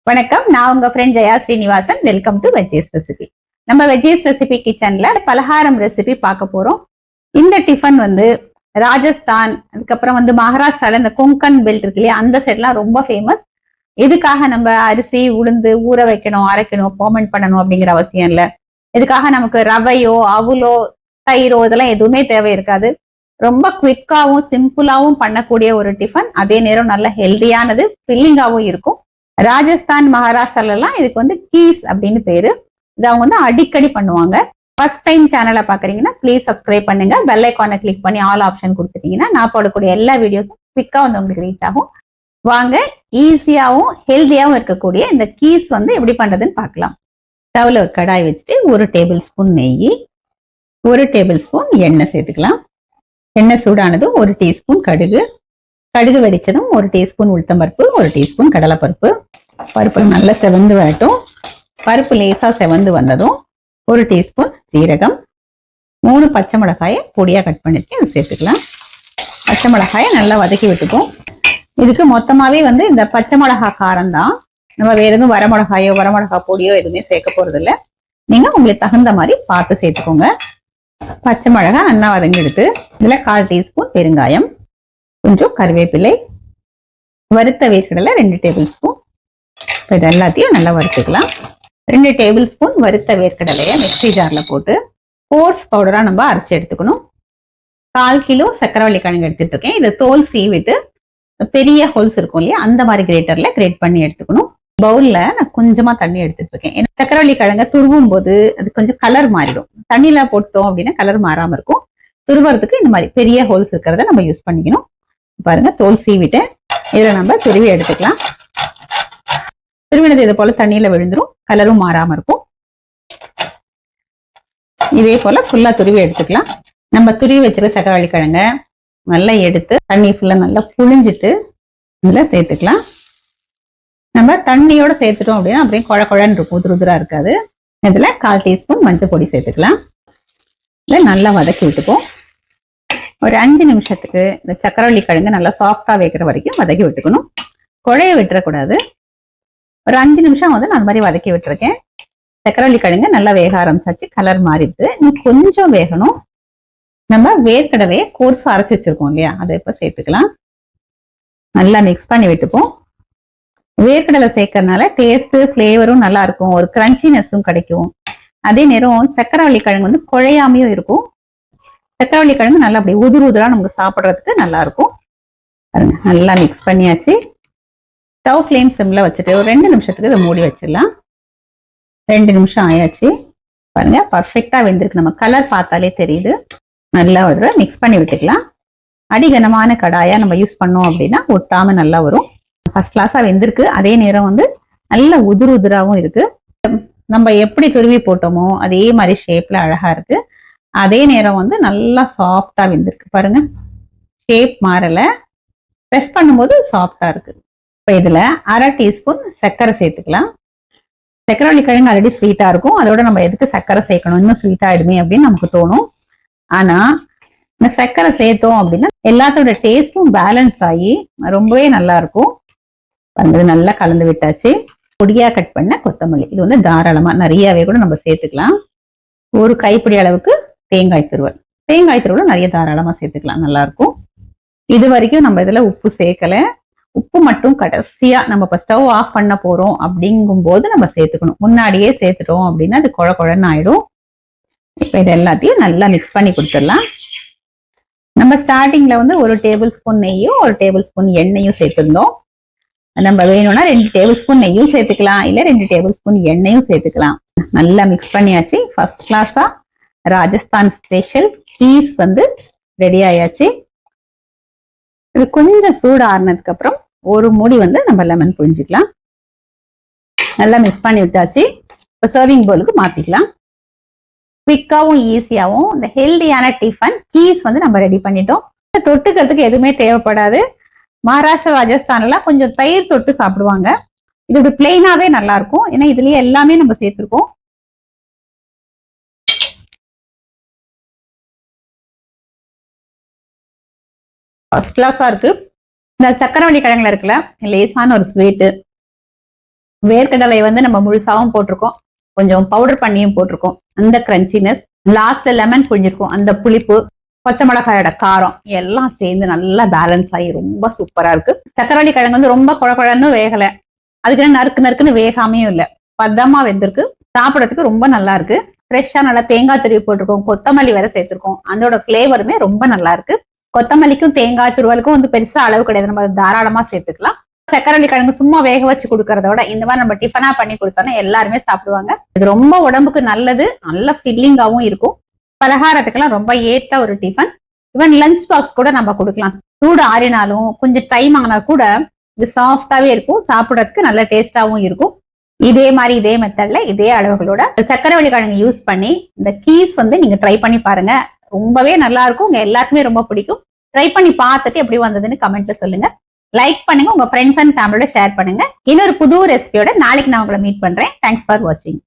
வணக்கம், நான் உங்க friend Jaya Srinivasan. Welcome to veggies recipe. நம்ம வெஜ்ஜீஸ் ரெசிபி கிச்சன்ல பலகாரம் ரெசிபி பார்க்க போறோம். இந்த டிஃபன் வந்து ராஜஸ்தான், அதுக்கப்புறம் வந்து மகாராஷ்டிரால இந்த கொங்கன் பெல்ட் இருக்கு இல்லையா, அந்த சைட்லாம் ரொம்ப ஃபேமஸ். இதுக்காக நம்ம அரிசி உளுந்து ஊற வைக்கணும், அரைக்கணும், ஃபர்மெண்ட் பண்ணணும் அப்படிங்கிற அவசியம் இல்லை. இதுக்காக நமக்கு ரவையோ அவுலோ தயிரோ இதெல்லாம் எதுவுமே தேவை இருக்காது. ரொம்ப குவிக்காவும் சிம்பிளாவும் பண்ணக்கூடிய ஒரு டிஃபன், அதே நேரம் நல்ல ஹெல்தியானது, ஃபில்லிங்காவும் இருக்கும். ராஜஸ்தான் மகாராஷ்டிரால எல்லாம் இதுக்கு வந்து கீஸ் அப்படின்னு பேரு. இது அவங்க வந்து அடிக்கடி பண்ணுவாங்க. ஃபர்ஸ்ட் டைம் சேனலை பாக்குறீங்கன்னா ப்ளீஸ் சப்ஸ்கிரைப் பண்ணுங்க. பெல் ஐக்கானை கிளிக் பண்ணி ஆல் ஆப்ஷன் கொடுத்துட்டீங்கன்னா நான் போடக்கூடிய எல்லா வீடியோஸும் குவிக்கா வந்து உங்களுக்கு ரீச் ஆகும். வாங்க, ஈஸியாவும் ஹெல்தியாவும் இருக்கக்கூடிய இந்த கீஸ் வந்து எப்படி பண்றதுன்னு பார்க்கலாம். ஸ்டவ்ல ஒரு கடாய் வச்சுட்டு 1 டேபிள் ஸ்பூன் நெய், 1 டேபிள் ஸ்பூன் எண்ணெய் சேர்த்துக்கலாம். எண்ணெய் சூடானதும் 1 டீஸ்பூன் கடுகு, கடுகு வெடிச்சதும் 1 டீஸ்பூன் உளுத்தம்பருப்பு, 1 டீஸ்பூன் கடலைப்பருப்பு. பருப்பு நல்லா செவந்து வரட்டும். பருப்பு லேசா செவந்து வந்ததும் 1 டீஸ்பூன் சீரகம், 3 பச்சை மிளகாயை பொடியா கட் பண்ணிட்டு அது சேர்த்துக்கலாம். பச்சை மிளகாயை நல்லா வதக்கி விட்டுப்போம். இதுக்கு மொத்தமாவே வந்து இந்த பச்சை மிளகா காரம் தான். நம்ம வேற எதுவும் வரமிளகா பொடியோ எதுவுமே சேர்க்க போறது இல்லை. நீங்க உங்களுக்கு தகுந்த மாதிரி பார்த்து சேர்த்துக்கோங்க. பச்சை மிளகா நல்லா வதங்கி எடுத்து இதுல 1/4 டீஸ்பூன் பெருங்காயம், கொஞ்சம் கருவேப்பிலை, வறுத்த வேர்க்கடலை 2 டேபிள் ஸ்பூன். இது எல்லாத்தையும் நல்லா வறுத்துக்கலாம். 2 டேபிள் ஸ்பூன் வறுத்த வேர்க்கடலையை மிக்ஸி ஜார்ல போட்டு கோர்ஸ் பவுடரா நம்ம அரைச்சி எடுத்துக்கணும். 1/4 கிலோ சக்கரவள்ளி கிழங்கு எடுத்துட்டு இருக்கேன். இதை தோல் சீவிட்டு பெரிய ஹோல்ஸ் இருக்கும் இல்லையா, அந்த மாதிரி கிரேட்டர்ல கிரேட் பண்ணி எடுத்துக்கணும். பவுல்ல நான் கொஞ்சமா தண்ணி எடுத்துட்டு இருக்கேன். சக்கரவள்ளி கிழங்க துருவும் போது அது கொஞ்சம் கலர் மாறிடும். தண்ணியில போட்டோம் அப்படின்னா கலர் மாறாம இருக்கும். துருவறதுக்கு இந்த மாதிரி பெரிய ஹோல்ஸ் இருக்கிறத நம்ம யூஸ் பண்ணிக்கணும். பாருங்க, தோல் சீவிட்டு இதுல நம்ம துருவி எடுத்துக்கலாம். துருவினது இது போல தண்ணியில விழுந்துரும், கலரும் மாறாம இருக்கும். இதே போல ஃபுல்லா துருவி எடுத்துக்கலாம். நம்ம துருவி வச்சிருக்க சக்கரவள்ளி கிழங்க நல்லா எடுத்து தண்ணி ஃபுல்லா நல்லா புழிஞ்சிட்டு இதுல சேர்த்துக்கலாம். நம்ம தண்ணியோட சேர்த்துட்டோம் அப்படின்னா அப்படியே குழ குழன்னு இருக்கும், உதிரா இருக்காது. இதுல 1/4 டீஸ்பூன் மஞ்சள் பொடி சேர்த்துக்கலாம். இதை நல்லா வதக்கி விட்டுப்போம். ஒரு 5 நிமிஷத்துக்கு இந்த சக்கரவள்ளி கிழங்கு நல்லா சாஃப்டா வைக்கிற வரைக்கும் வதக்கி விட்டுக்கணும். குழைய விட்டுறக்கூடாது. ஒரு 5 நிமிஷம் வந்து நான் அந்த மாதிரி வதக்கி விட்டுருக்கேன். சக்கரவள்ளி கிழங்கு நல்லா வேக ஆரம்பிச்சாச்சு, கலர் மாறிடுது. இன்னும் கொஞ்சம் வேகணும். நம்ம வேர்க்கடலையை கோர்ஸா அரைச்சி வச்சிருக்கோம் இல்லையா, அதை இப்ப சேர்த்துக்கலாம். நல்லா மிக்ஸ் பண்ணி விட்டுப்போம். வேர்க்கடலை சேர்க்கறதுனால டேஸ்ட் ஃபிளேவரும் நல்லா இருக்கும், ஒரு கிரன்ச்சினஸும் கிடைக்கும். அதே நேரம் சக்கரவள்ளி கிழங்கு வந்து குழையாமையும் இருக்கும். சக்கரவள்ளி கிழங்கு நல்லா அப்படி உதிரா நமக்கு சாப்பிட்றதுக்கு நல்லா இருக்கும். பாருங்க, நல்லா மிக்ஸ் பண்ணியாச்சு. ஸ்டவ் ஃப்ளேம் சிம்ல வச்சுட்டு ஒரு 2 நிமிஷத்துக்கு இதை மூடி வச்சிடலாம். 2 நிமிஷம் ஆயாச்சு. பாருங்க, பர்ஃபெக்டா வெந்திருக்கு. நம்ம கலர் பார்த்தாலே தெரியுது. நல்லா ஒரு மிக்ஸ் பண்ணி விட்டுக்கலாம். அடிகனமான கடாயா நம்ம யூஸ் பண்ணோம் அப்படின்னா ஒட்டாம நல்லா வரும். ஃபர்ஸ்ட் கிளாஸா வெந்திருக்கு. அதே நேரம் வந்து நல்ல உதிராவும் இருக்கு. நம்ம எப்படி துருவி போட்டோமோ அதே மாதிரி ஷேப்ல அழகா இருக்கு. அதே நேரம் வந்து நல்லா சாஃப்டா வெந்திருக்கு. பாருங்க, ஷேப் மாறல, ப்ரெஸ் பண்ணும்போது சாஃப்டா இருக்கு. இப்ப இதுல 1/2 டீஸ்பூன் சர்க்கரை சேர்த்துக்கலாம். சக்கரவள்ளி கிழங்கு ஆல்ரெடி ஸ்வீட்டா இருக்கும், அதோட நம்ம எதுக்கு சர்க்கரை சேர்க்கணும், இன்னும் ஸ்வீட் ஆயிடுமே அப்படின்னு நமக்கு தோணும். ஆனா இந்த சர்க்கரை சேர்த்தோம் அப்படின்னா எல்லாத்தோட டேஸ்டும் பேலன்ஸ் ஆகி ரொம்பவே நல்லா இருக்கும். நல்லா கலந்து விட்டாச்சு. பொடியா கட் பண்ண கொத்தமல்லி, இது வந்து தாராளமா நிறையவே கூட நம்ம சேர்த்துக்கலாம். ஒரு கைப்பிடி அளவுக்கு தேங்காய் துருவல் நிறைய தாராளமா சேர்த்துக்கலாம், நல்லா இருக்கும். இது வரைக்கும் நம்ம இதுல உப்பு சேர்க்கல. உப்பு மட்டும் கடைசியா நம்ம இப்ப ஸ்டவ் ஆஃப் பண்ண போறோம் அப்படிங்கும் போது நம்ம சேர்த்துக்கணும். முன்னாடியே சேர்த்துட்டோம் அப்படின்னா அது குழ குழன்னு ஆயிடும். இப்ப இது எல்லாத்தையும் நல்லா மிக்ஸ் பண்ணி கொடுத்துடலாம். நம்ம ஸ்டார்டிங்ல வந்து 1 டேபிள் ஸ்பூன் நெய்யும் 1 டேபிள் ஸ்பூன் எண்ணெயும் சேர்த்திருந்தோம். நம்ம வேணும்னா 2 டேபிள் ஸ்பூன் நெய்யும் சேர்த்துக்கலாம், இல்ல 2 டேபிள் ஸ்பூன் எண்ணெயும் சேர்த்துக்கலாம். நல்லா மிக்ஸ் பண்ணியாச்சு. ஃபர்ஸ்ட் கிளாஸா ராஜஸ்தான் ஸ்பெஷல் கீஸ் வந்து ரெடி ஆயாச்சு. இது கொஞ்சம் சூடு ஆறுனதுக்கு அப்புறம் ஒரு மூடி வந்து நம்ம லெமன் புழிஞ்சிக்கலாம். நல்லா மிக்ஸ் பண்ணி விட்டாச்சு. இப்போ சர்விங் பவுலுக்கு மாத்திக்கலாம். குவிக்காவும் ஈஸியாவும் இந்த ஹெல்தியான டிஃபன் கீஸ் வந்து நம்ம ரெடி பண்ணிட்டோம். தொட்டுக்கிறதுக்கு எதுவுமே தேவைப்படாது. மகாராஷ்டிரா ராஜஸ்தான்லாம் கொஞ்சம் தயிர் தொட்டு சாப்பிடுவாங்க. இது இப்படி பிளெயினாவே நல்லா இருக்கும், ஏன்னா இதுலயே எல்லாமே நம்ம சேர்த்திருக்கோம். ஃபர்ஸ்ட் கிளாஸா இருக்கு. இந்த சக்கரவள்ளி கிழங்குல இருக்குல்ல, லேசான ஒரு ஸ்வீட்டு, வேர்க்கடலை வந்து நம்ம முழுசாவும் போட்டிருக்கோம், கொஞ்சம் பவுடர் பண்ணியும் போட்டிருக்கோம். அந்த கிரன்ச்சினஸ், லாஸ்ட்ல லெமன் புழிஞ்சிருக்கோம், அந்த புளிப்பு, பச்சை மிளகாயோட காரம் எல்லாம் சேர்ந்து நல்லா பேலன்ஸ் ஆகி ரொம்ப சூப்பரா இருக்கு. சக்கரவள்ளி கிழங்கு வந்து ரொம்ப குழன்னு வேகல, அதுக்கு நறுக்கு நறுக்குன்னு வேகாமையும் இல்ல, பதமா வெந்திருக்கு. சாப்பிடறதுக்கு ரொம்ப நல்லா இருக்கு. ஃப்ரெஷ்ஷா நல்லா தேங்காய் துருவி போட்டிருக்கோம், கொத்தமல்லி வேற சேர்த்திருக்கோம். அதோட பிளேவருமே ரொம்ப நல்லா இருக்கு. கொத்தமல்லிக்கும் தேங்காய் துருவலுக்கும் வந்து பெருசா அளவு கிடையாது, நம்ம தாராளமா சேர்த்துக்கலாம். சக்கரவள்ளி கிழங்கு சும்மா வேக வச்சு கொடுக்கறத விட இந்த மாதிரி நம்ம டிஃபனா பண்ணி கொடுத்தோம்னா எல்லாருமே சாப்பிடுவாங்க. இது ரொம்ப உடம்புக்கு நல்லது, நல்ல ஃபில்லிங்காவும் இருக்கும். பலகாரத்துக்கெல்லாம் ரொம்ப ஏத்த ஒரு டிஃபன். ஈவன் லஞ்ச் பாக்ஸ் கூட நம்ம கொடுக்கலாம். சூடு ஆறினாலும் கொஞ்சம் டைம் ஆனா கூட இது சாஃப்டாவே இருக்கும், சாப்பிடறதுக்கு நல்ல டேஸ்டாவும் இருக்கும். இதே மாதிரி இதே மெத்தட்ல இதே அளவுகளோட சக்கரவள்ளி கிழங்கு யூஸ் பண்ணி இந்த கீஸ் வந்து நீங்க ட்ரை பண்ணி பாருங்க. ரொம்பவே நல்லா இருக்கும், உங்க எல்லாருக்குமே ரொம்ப பிடிக்கும். ட்ரை பண்ணி பார்த்துட்டு எப்படி வந்ததுன்னு கமெண்ட்ல சொல்லுங்க. லைக் பண்ணுங்க, உங்க ஃப்ரெண்ட்ஸ் அண்ட் ஃபேமிலியோட ஷேர் பண்ணுங்க. இன்னொரு புது ரெசிபியோட நாளைக்கு நான் உங்களை மீட் பண்றேன். தேங்க்ஸ் ஃபார் வாட்சிங்.